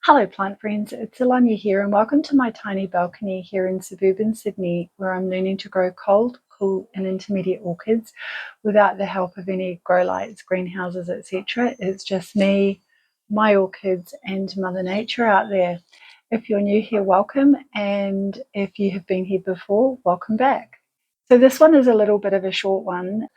Hello plant friends, it's Alanya here and welcome to my tiny balcony here in suburban Sydney where I'm learning to grow cold, cool and intermediate orchids without the help of any grow lights, greenhouses etc. It's just me, my orchids and Mother Nature out there. If you're new here, welcome, and if you have been here before, welcome back. So this one is a little bit of a short one.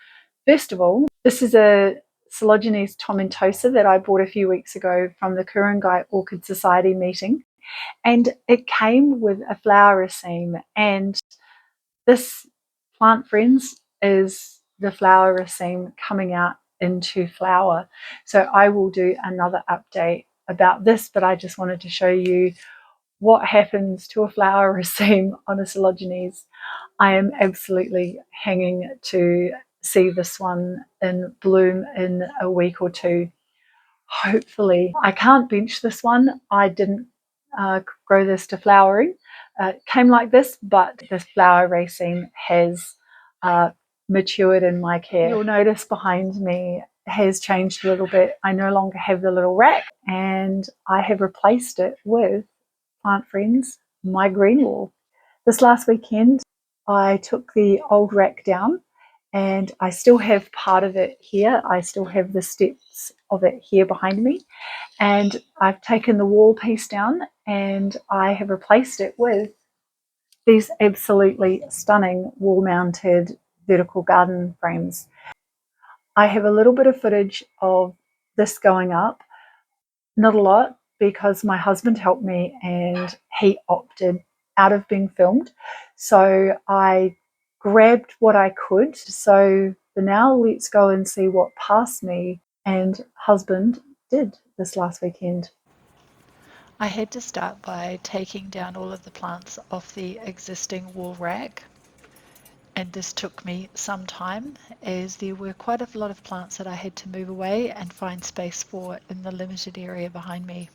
First of all, this is a Coleogenes tomentosa that I bought a few weeks ago from the Ku-ring-gai Orchid Society meeting, and it came with a flower raceme, and this plant, friends, is the flower raceme coming out into flower. So I will do another update about this, but I just wanted to show you what happens to a flower raceme on a Coleogenes. I am absolutely hanging to see this one in bloom in a week or two. Hopefully, I can't bench this one. I didn't grow this to flowering. It came like this, but this flower raceme has matured in my care. You'll notice behind me has changed a little bit. I no longer have the little rack and I have replaced it with, plant friends, my green wall. This last weekend I took the old rack down and I still have part of it here. I still have the steps of it here behind me, and I've taken the wall piece down and I have replaced it with these absolutely stunning wall mounted vertical garden frames. I have a little bit of footage of this going up, not a lot, because my husband helped me and he opted out of being filmed. So I grabbed what I could. So for now, let's go and see what past me and husband did this last weekend. I had to start by taking down all of the plants off the existing wall rack, and this took me some time as there were quite a lot of plants that I had to move away and find space for in the limited area behind me.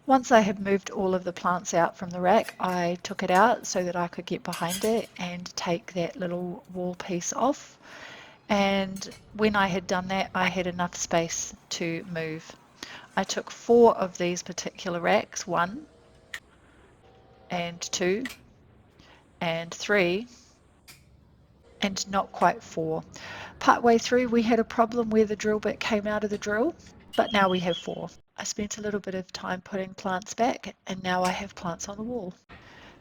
Once I had moved all of the plants out from the rack, I took it out so that I could get behind it and take that little wall piece off. And when I had done that, I had enough space to move. I took 4 of these particular racks, 1 and 2 and 3, and not quite 4. Partway through we had a problem where the drill bit came out of the drill, but now we have 4. I spent a little bit of time putting plants back and now I have plants on the wall.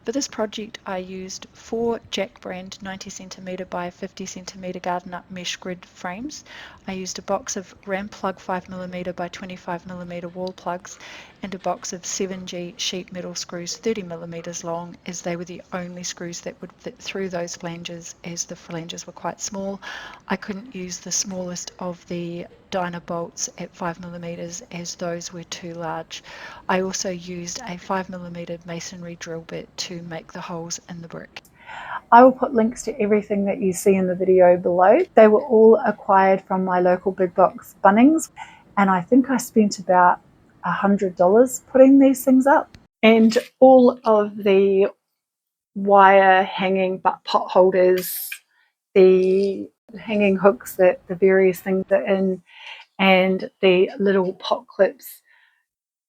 For this project I used 4 Jack brand 90cm by 50cm garden up mesh grid frames. I used a box of RamPlug 5mm by 25mm wall plugs and a box of 7G sheet metal screws 30mm long, as they were the only screws that would fit through those flanges, as the flanges were quite small. I couldn't use the smallest of the Dyna bolts at 5mm as those were too large. I also used a 5mm Masonry drill bit to make the holes in the brick. I will put links to everything that you see in the video below. They were all acquired from my local big box Bunnings, and I think I spent about $100 putting these things up. And all of the wire hanging pot holders, the hanging hooks that the various things are in, and the little pot clips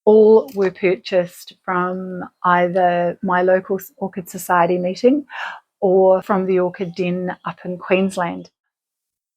all were purchased from either my local Orchid Society meeting or from the Orchid Den up in Queensland.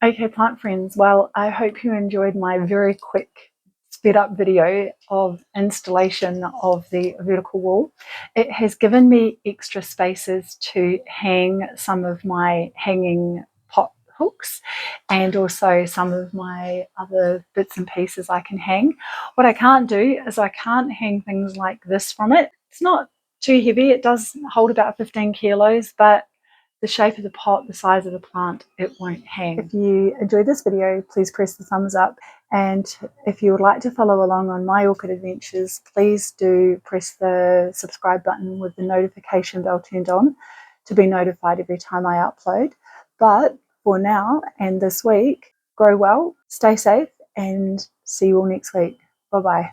Okay, plant friends, well, I hope you enjoyed my very quick sped up video of installation of the vertical wall. It has given me extra spaces to hang some of my hanging pot hooks and also some of my other bits and pieces I can hang. What I can't do is I can't hang things like this from it. It's not too heavy, it does hold about 15 kilos, but the shape of the pot, the size of the plant, it won't hang. If you enjoyed this video, please press the thumbs up. And if you would like to follow along on my orchid adventures, please do press the subscribe button with the notification bell turned on to be notified every time I upload. But for now and this week. Grow well, stay safe, and see you all next week. Bye bye.